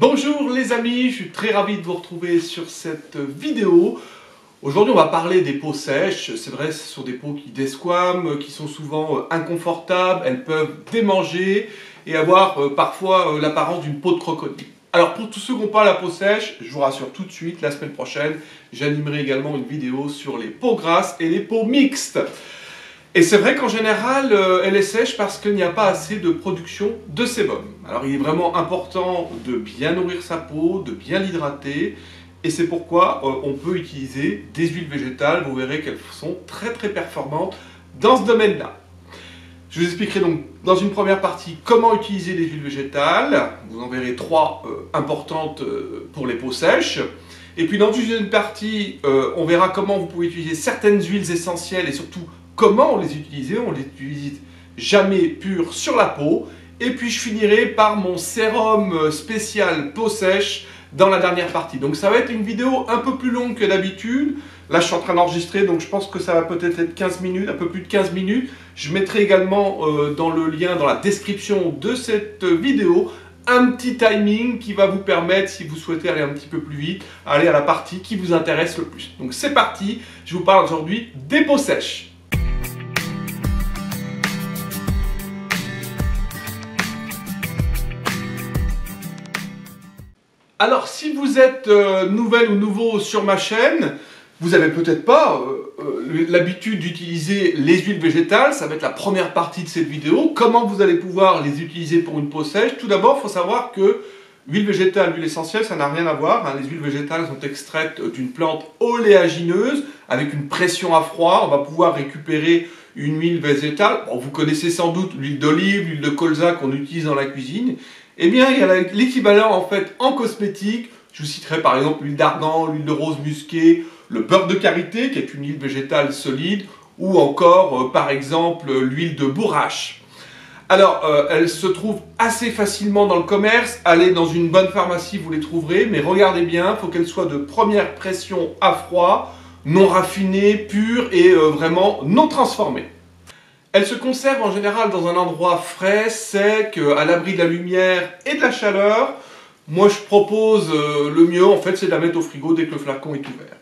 Bonjour les amis, je suis très ravi de vous retrouver sur cette vidéo. Aujourd'hui on va parler des peaux sèches. C'est vrai, ce sont des peaux qui desquament, qui sont souvent inconfortables, elles peuvent démanger et avoir parfois l'apparence d'une peau de crocodile. Alors pour tous ceux qui n'ont pas la peau sèche, je vous rassure tout de suite, la semaine prochaine, j'animerai également une vidéo sur les peaux grasses et les peaux mixtes. Et c'est vrai qu'en général, elle est sèche parce qu'il n'y a pas assez de production de sébum. Alors il est vraiment important de bien nourrir sa peau, de bien l'hydrater, et c'est pourquoi on peut utiliser des huiles végétales. Vous verrez qu'elles sont très performantes dans ce domaine-là. Je vous expliquerai donc dans une première partie comment utiliser les huiles végétales. Vous en verrez trois importantes pour les peaux sèches. Et puis dans une deuxième partie, on verra comment vous pouvez utiliser certaines huiles essentielles et surtout comment on les utilise. On les utilise jamais pures sur la peau. Et puis je finirai par mon sérum spécial peau sèche dans la dernière partie. Donc ça va être une vidéo un peu plus longue que d'habitude. Là je suis en train d'enregistrer, donc je pense que ça va peut-être être 15 minutes, un peu plus de 15 minutes. Je mettrai également dans le lien, dans la description de cette vidéo, un petit timing qui va vous permettre, si vous souhaitez aller un petit peu plus vite, aller à la partie qui vous intéresse le plus. Donc c'est parti, je vous parle aujourd'hui des peaux sèches. Alors, si vous êtes nouvelle ou nouveau sur ma chaîne, vous n'avez peut-être pas l'habitude d'utiliser les huiles végétales. Ça va être la première partie de cette vidéo. Comment vous allez pouvoir les utiliser pour une peau sèche? Tout d'abord, il faut savoir que l'huile végétale, l'huile essentielle, ça n'a rien à voir. Les huiles végétales sont extraites d'une plante oléagineuse avec une pression à froid. On va pouvoir récupérer une huile végétale. Bon, vous connaissez sans doute l'huile d'olive, l'huile de colza qu'on utilise dans la cuisine. Eh bien, il y a l'équivalent en fait en cosmétique. Je vous citerai par exemple l'huile d'argan, l'huile de rose musquée, le beurre de karité qui est une huile végétale solide, ou encore par exemple l'huile de bourrache. Alors, elles se trouvent assez facilement dans le commerce. Allez dans une bonne pharmacie, vous les trouverez, mais regardez bien, il faut qu'elles soient de première pression à froid, non raffinées, pures et vraiment non transformées. Elle se conserve en général dans un endroit frais, sec, à l'abri de la lumière et de la chaleur. Moi je propose le mieux en fait, c'est de la mettre au frigo dès que le flacon est ouvert.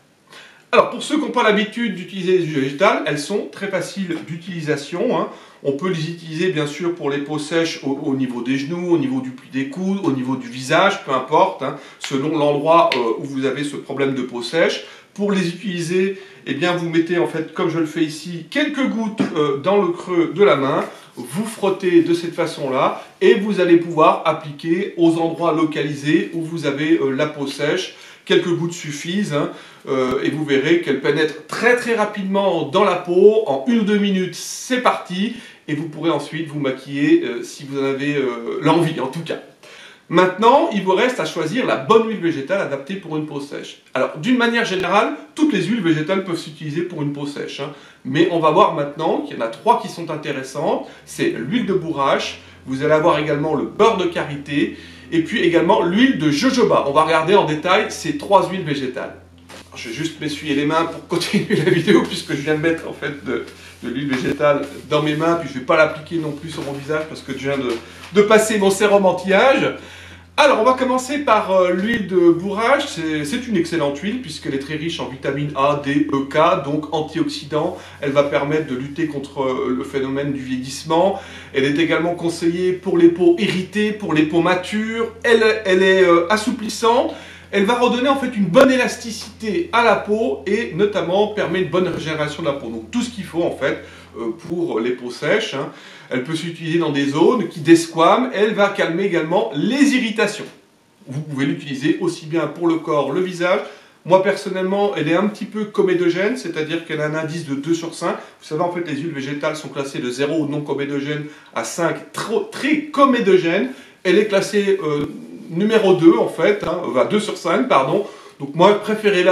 Alors pour ceux qui n'ont pas l'habitude d'utiliser les huiles végétales, elles sont très faciles d'utilisation. On peut les utiliser bien sûr pour les peaux sèches au niveau des genoux, au niveau du pli des coudes, au niveau du visage, peu importe, selon l'endroit où vous avez ce problème de peau sèche. Pour les utiliser, eh bien, vous mettez en fait, comme je le fais ici, quelques gouttes dans le creux de la main. Vous frottez de cette façon-là et vous allez pouvoir appliquer aux endroits localisés où vous avez la peau sèche. Quelques gouttes suffisent et vous verrez qu'elle pénètre très rapidement dans la peau. En 1 ou 2 minutes, c'est parti. Et vous pourrez ensuite vous maquiller si vous en avez l'envie en tout cas. Maintenant, il vous reste à choisir la bonne huile végétale adaptée pour une peau sèche. Alors, d'une manière générale, toutes les huiles végétales peuvent s'utiliser pour une peau sèche. Mais on va voir maintenant qu'il y en a 3 qui sont intéressantes. C'est l'huile de bourrache, vous allez avoir également le beurre de karité, et puis également l'huile de jojoba. On va regarder en détail ces 3 huiles végétales. Alors, je vais juste m'essuyer les mains pour continuer la vidéo, puisque je viens de mettre en fait de l'huile végétale dans mes mains, puis je ne vais pas l'appliquer non plus sur mon visage, parce que je viens de passer mon sérum anti-âge. Alors, on va commencer par l'huile de bourrache. C'est une excellente huile puisqu'elle est très riche en vitamines A, D, E, K, donc antioxydants. Elle va permettre de lutter contre le phénomène du vieillissement. Elle est également conseillée pour les peaux irritées, pour les peaux matures. Elle est assouplissante. Elle va redonner en fait une bonne élasticité à la peau et notamment permet une bonne régénération de la peau. Donc tout ce qu'il faut en fait pour les peaux sèches. Elle peut s'utiliser dans des zones qui desquament. Elle va calmer également les irritations. Vous pouvez l'utiliser aussi bien pour le corps, le visage. Moi personnellement, elle est un petit peu comédogène, c'est-à-dire qu'elle a un indice de 2 sur 5. Vous savez en fait les huiles végétales sont classées de 0 non comédogène à 5 très comédogène. Elle est classée numéro 2 en fait, 2 sur 5 pardon. Donc moi préférez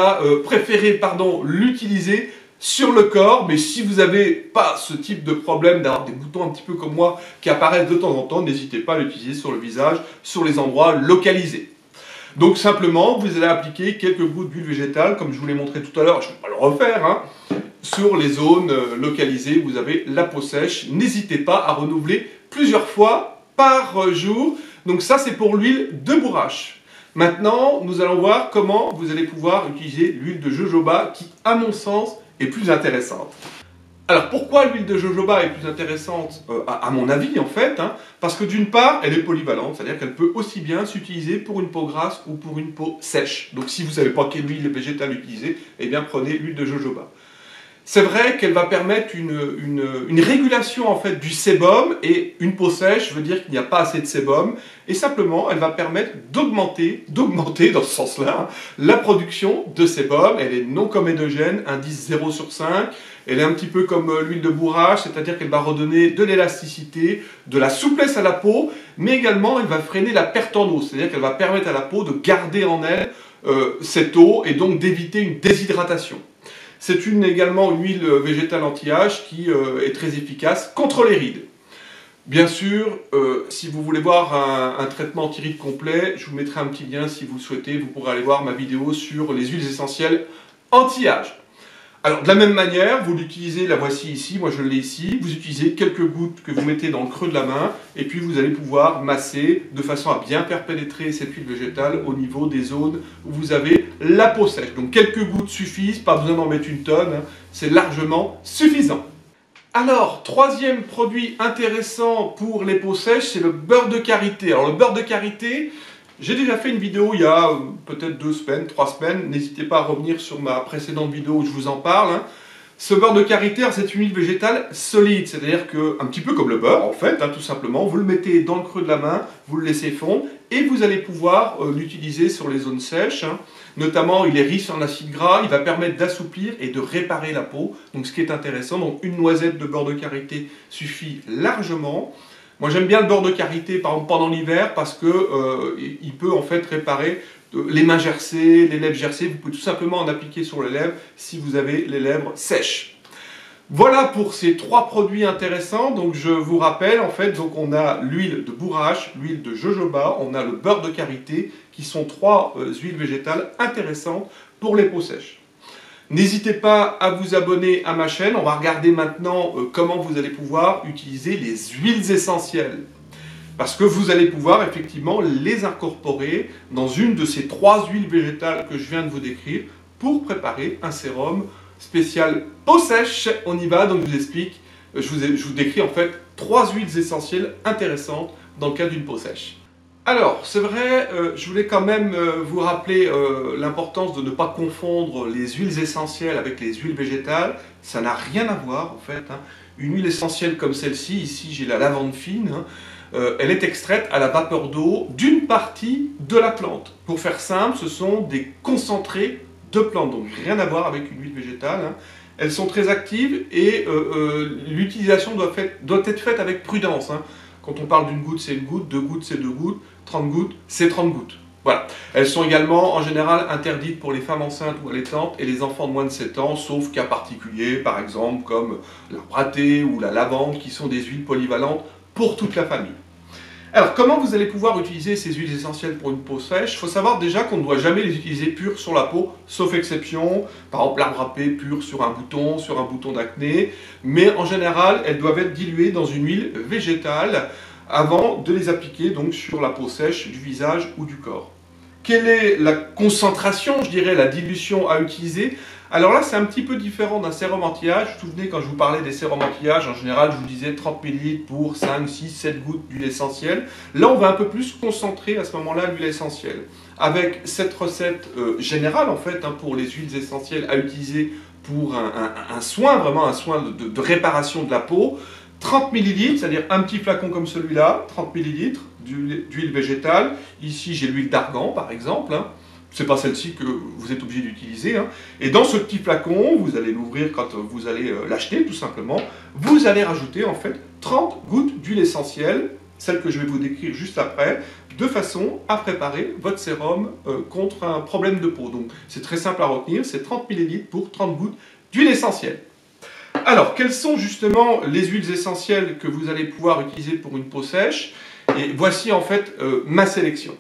l'utiliser sur le corps, mais si vous n'avez pas ce type de problème d'avoir des boutons un petit peu comme moi qui apparaissent de temps en temps, n'hésitez pas à l'utiliser sur le visage, sur les endroits localisés. Donc simplement, vous allez appliquer quelques gouttes d'huile végétale, comme je vous l'ai montré tout à l'heure, je ne vais pas le refaire, sur les zones localisées où vous avez la peau sèche. N'hésitez pas à renouveler plusieurs fois par jour. Donc ça, c'est pour l'huile de bourrache. Maintenant, nous allons voir comment vous allez pouvoir utiliser l'huile de jojoba qui, à mon sens, est plus intéressante. Alors pourquoi l'huile de jojoba est plus intéressante à mon avis en fait, hein, parce que d'une part elle est polyvalente, c'est-à-dire qu'elle peut aussi bien s'utiliser pour une peau grasse ou pour une peau sèche. Donc si vous ne savez pas quelle huile végétale utiliser, eh bien prenez l'huile de jojoba. C'est vrai qu'elle va permettre une régulation en fait du sébum, et une peau sèche veut dire qu'il n'y a pas assez de sébum, et simplement elle va permettre d'augmenter dans ce sens-là, hein, la production de sébum. Elle est non comédogène, indice 0 sur 5, elle est un petit peu comme l'huile de bourrage, c'est-à-dire qu'elle va redonner de l'élasticité, de la souplesse à la peau, mais également elle va freiner la perte en eau, c'est-à-dire qu'elle va permettre à la peau de garder en elle cette eau, et donc d'éviter une déshydratation. C'est également une huile végétale anti-âge qui est très efficace contre les rides. Bien sûr, si vous voulez voir un traitement anti-rides complet, je vous mettrai un petit lien si vous le souhaitez. Vous pourrez aller voir ma vidéo sur les huiles essentielles anti-âge. Alors, de la même manière, vous l'utilisez, la voici ici, moi je l'ai ici, vous utilisez quelques gouttes que vous mettez dans le creux de la main, et puis vous allez pouvoir masser de façon à bien faire pénétrer cette huile végétale au niveau des zones où vous avez la peau sèche. Donc quelques gouttes suffisent, pas besoin d'en mettre une tonne, hein, c'est largement suffisant. Alors, troisième produit intéressant pour les peaux sèches, c'est le beurre de karité. Alors le beurre de karité, j'ai déjà fait une vidéo il y a peut-être 2 semaines, 3 semaines. N'hésitez pas à revenir sur ma précédente vidéo où je vous en parle, hein. Ce beurre de karité, c'est une huile végétale solide, c'est-à-dire que, un petit peu comme le beurre en fait, hein, tout simplement, vous le mettez dans le creux de la main, vous le laissez fondre, et vous allez pouvoir l'utiliser sur les zones sèches, hein. Notamment, il est riche en acides gras, il va permettre d'assouplir et de réparer la peau, donc ce qui est intéressant. Donc une noisette de beurre de karité suffit largement. Moi j'aime bien le beurre de karité par exemple pendant l'hiver parce que il peut en fait réparer les mains gercées, les lèvres gercées. Vous pouvez tout simplement en appliquer sur les lèvres si vous avez les lèvres sèches. Voilà pour ces 3 produits intéressants. Donc je vous rappelle en fait, donc on a l'huile de bourrache, l'huile de jojoba, on a le beurre de karité qui sont 3 huiles végétales intéressantes pour les peaux sèches. N'hésitez pas à vous abonner à ma chaîne. On va regarder maintenant comment vous allez pouvoir utiliser les huiles essentielles. Parce que vous allez pouvoir effectivement les incorporer dans une de ces 3 huiles végétales que je viens de vous décrire pour préparer un sérum spécial peau sèche. On y va, donc je vous explique, je vous décris en fait 3 huiles essentielles intéressantes dans le cas d'une peau sèche. Alors, c'est vrai, je voulais quand même vous rappeler l'importance de ne pas confondre les huiles essentielles avec les huiles végétales. Ça n'a rien à voir en fait, hein. Une huile essentielle comme celle-ci, ici j'ai la lavande fine, hein, elle est extraite à la vapeur d'eau d'une partie de la plante. Pour faire simple, ce sont des concentrés de plantes, donc rien à voir avec une huile végétale, hein. Elles sont très actives et l'utilisation doit être faite avec prudence, hein. Quand on parle d'une goutte, c'est une goutte, 2 gouttes, c'est 2 gouttes, 30 gouttes, c'est 30 gouttes. Voilà. Elles sont également, en général, interdites pour les femmes enceintes ou allaitantes et les enfants de moins de 7 ans, sauf cas particuliers, par exemple, comme l'arbre à thé ou la lavande, qui sont des huiles polyvalentes pour toute la famille. Alors, comment vous allez pouvoir utiliser ces huiles essentielles pour une peau sèche? Il faut savoir déjà qu'on ne doit jamais les utiliser pures sur la peau, sauf exception. Par exemple, l'arbre à thé pur sur un bouton d'acné. Mais en général, elles doivent être diluées dans une huile végétale avant de les appliquer donc sur la peau sèche du visage ou du corps. Quelle est la concentration, je dirais, la dilution à utiliser? Alors là, c'est un petit peu différent d'un sérum anti-âge. Vous vous souvenez, quand je vous parlais des sérums anti-âge, en général, je vous disais 30 ml pour 5, 6, 7 gouttes d'huile essentielle. Là, on va un peu plus concentrer à ce moment-là l'huile essentielle. Avec cette recette générale, en fait, hein, pour les huiles essentielles à utiliser pour un soin, vraiment un soin de réparation de la peau, 30 ml, c'est-à-dire un petit flacon comme celui-là, 30 ml d'huile végétale. Ici, j'ai l'huile d'argan, par exemple, hein. C'est pas celle-ci que vous êtes obligé d'utiliser, hein. Et dans ce petit flacon, vous allez l'ouvrir quand vous allez l'acheter, tout simplement. Vous allez rajouter, en fait, 30 gouttes d'huile essentielle, celle que je vais vous décrire juste après, de façon à préparer votre sérum contre un problème de peau. Donc, c'est très simple à retenir, c'est 30 ml pour 30 gouttes d'huile essentielle. Alors, quelles sont justement les huiles essentielles que vous allez pouvoir utiliser pour une peau sèche? Et voici en fait ma sélection.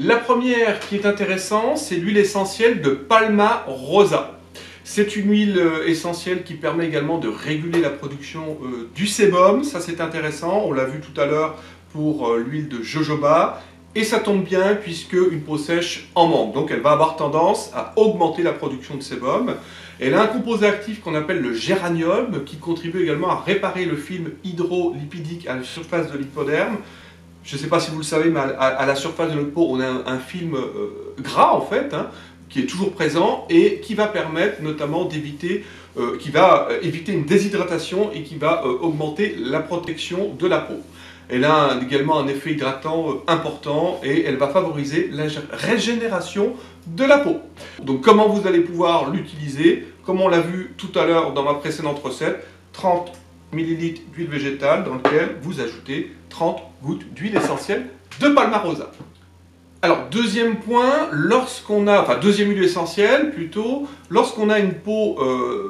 La première qui est intéressante, c'est l'huile essentielle de Palma rosa. C'est une huile essentielle qui permet également de réguler la production du sébum. Ça, c'est intéressant. On l'a vu tout à l'heure pour l'huile de jojoba. Et ça tombe bien puisque une peau sèche en manque, donc elle va avoir tendance à augmenter la production de sébum. Elle a un composé actif qu'on appelle le géranium qui contribue également à réparer le film hydrolipidique à la surface de l'hypoderme. Je ne sais pas si vous le savez, mais à la surface de notre peau, on a un film gras en fait, hein, qui est toujours présent et qui va permettre notamment d'éviter éviter une déshydratation et qui va augmenter la protection de la peau. Elle a également un effet hydratant important et elle va favoriser la régénération de la peau. Donc comment vous allez pouvoir l'utiliser? Comme on l'a vu tout à l'heure dans ma précédente recette, 30 ml d'huile végétale dans lequel vous ajoutez 30 gouttes d'huile essentielle de Palmarosa. Alors deuxième point, deuxième huile essentielle plutôt, lorsqu'on a une peau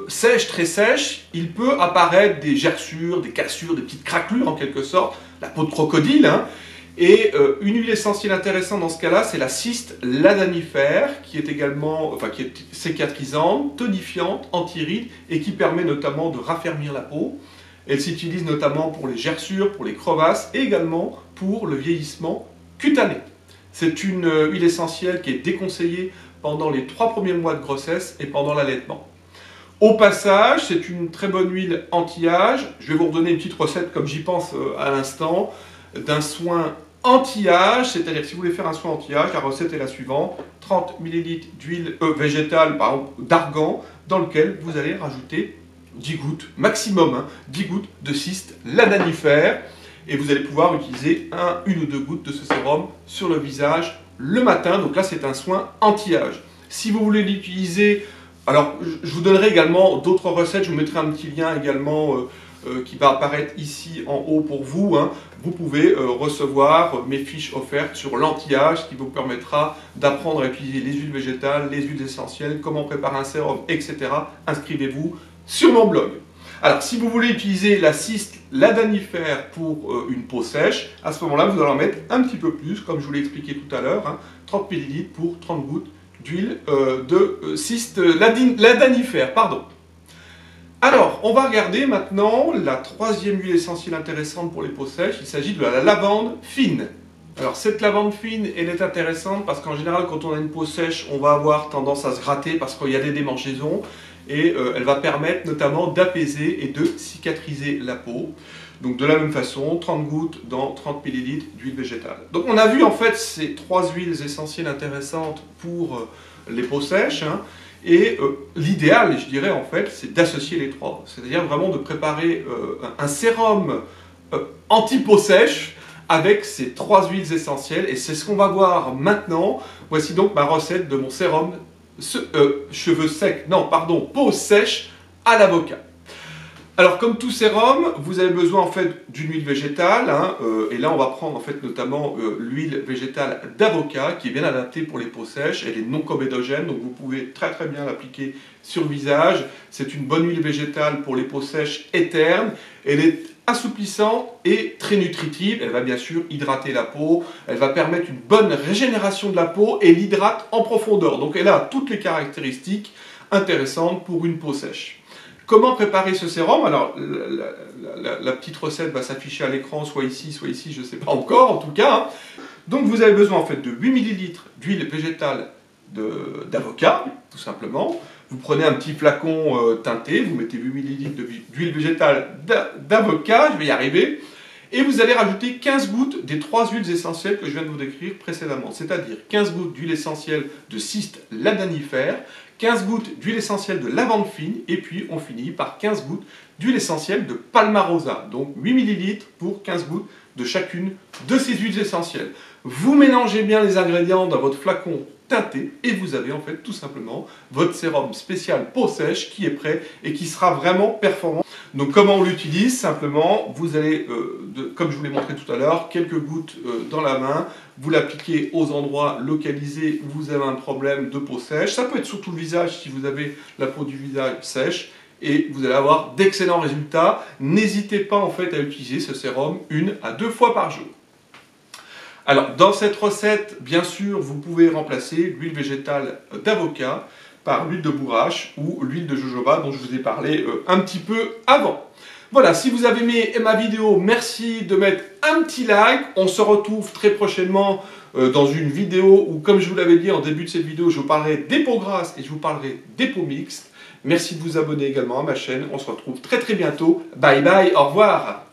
sèche, très sèche, il peut apparaître des gerçures, des cassures, des petites craquelures en quelque sorte, la peau de crocodile, hein. Et une huile essentielle intéressante dans ce cas-là, c'est la cyste ladanifère, qui est également, qui est cicatrisante, tonifiante, anti-rides et qui permet notamment de raffermir la peau. Elle s'utilise notamment pour les gerçures, pour les crevasses et également pour le vieillissement cutané. C'est une huile essentielle qui est déconseillée pendant les 3 premiers mois de grossesse et pendant l'allaitement. Au passage, c'est une très bonne huile anti-âge. Je vais vous redonner une petite recette, comme j'y pense à l'instant, d'un soin anti-âge, c'est-à-dire que si vous voulez faire un soin anti-âge, la recette est la suivante: 30 ml d'huile végétale, par exemple d'argan, dans lequel vous allez rajouter 10 gouttes, maximum, hein, 10 gouttes de cyste ladanifère, et vous allez pouvoir utiliser une ou deux gouttes de ce sérum sur le visage le matin. Donc là, c'est un soin anti-âge. Si vous voulez l'utiliser, alors je vous donnerai également d'autres recettes, je vous mettrai un petit lien également qui va apparaître ici en haut pour vous, hein. Vous pouvez recevoir mes fiches offertes sur l'anti-âge qui vous permettra d'apprendre à utiliser les huiles végétales, les huiles essentielles, comment préparer un sérum, etc. Inscrivez-vous sur mon blog. Alors, si vous voulez utiliser la cyste ladanifère pour une peau sèche, à ce moment-là, vous allez en mettre un petit peu plus, comme je vous l'ai expliqué tout à l'heure, hein, 30 ml pour 30 gouttes d'huile de cyste ladanifère. Pardon. Alors, on va regarder maintenant la troisième huile essentielle intéressante pour les peaux sèches. Il s'agit de la lavande fine. Alors, cette lavande fine, elle est intéressante parce qu'en général, quand on a une peau sèche, on va avoir tendance à se gratter parce qu'il y a des démangeaisons. Et elle va permettre notamment d'apaiser et de cicatriser la peau. Donc de la même façon, 30 gouttes dans 30 ml d'huile végétale. Donc on a vu en fait ces 3 huiles essentielles intéressantes pour les peaux sèches, hein. Et l'idéal, je dirais en fait, c'est d'associer les trois. C'est-à-dire vraiment de préparer un sérum anti-peau sèche avec ces 3 huiles essentielles. Et c'est ce qu'on va voir maintenant. Voici donc ma recette de mon sérum cheveux secs, non, pardon, peau sèche à l'avocat. Alors, comme tout sérum, vous avez besoin en fait d'une huile végétale, hein, et là on va prendre en fait notamment l'huile végétale d'avocat qui est bien adaptée pour les peaux sèches. Elle est non comédogène, donc vous pouvez très très bien l'appliquer sur le visage. C'est une bonne huile végétale pour les peaux sèches et ternes. Elle est assouplissante et très nutritive. Elle va bien sûr hydrater la peau, elle va permettre une bonne régénération de la peau et l'hydrate en profondeur. Donc elle a toutes les caractéristiques intéressantes pour une peau sèche. Comment préparer ce sérum? Alors la petite recette va s'afficher à l'écran, soit ici, je ne sais pas encore en tout cas, hein. Donc vous avez besoin en fait de 8 ml d'huile végétale d'avocat, tout simplement. Vous prenez un petit flacon teinté, vous mettez 8 ml d'huile végétale d'avocat, je vais y arriver, et vous allez rajouter 15 gouttes des 3 huiles essentielles que je viens de vous décrire précédemment, c'est-à-dire 15 gouttes d'huile essentielle de cyste ladanifère, 15 gouttes d'huile essentielle de lavande fine, et puis on finit par 15 gouttes d'huile essentielle de Palmarosa, donc 8 ml pour 15 gouttes de chacune de ces huiles essentielles. Vous mélangez bien les ingrédients dans votre flacon teinté et vous avez en fait tout simplement votre sérum spécial peau sèche qui est prêt et qui sera vraiment performant. Donc comment on l'utilise? Simplement, vous allez, comme je vous l'ai montré tout à l'heure, quelques gouttes dans la main, vous l'appliquez aux endroits localisés où vous avez un problème de peau sèche. Ça peut être sur tout le visage si vous avez la peau du visage sèche et vous allez avoir d'excellents résultats. N'hésitez pas en fait à utiliser ce sérum 1 à 2 fois par jour. Alors, dans cette recette, bien sûr, vous pouvez remplacer l'huile végétale d'avocat par l'huile de bourrache ou l'huile de jojoba dont je vous ai parlé un petit peu avant. Voilà, si vous avez aimé ma vidéo, merci de mettre un petit like. On se retrouve très prochainement dans une vidéo où, comme je vous l'avais dit en début de cette vidéo, je vous parlerai des peaux grasses et je vous parlerai des peaux mixtes. Merci de vous abonner également à ma chaîne. On se retrouve très très bientôt. Bye bye, au revoir.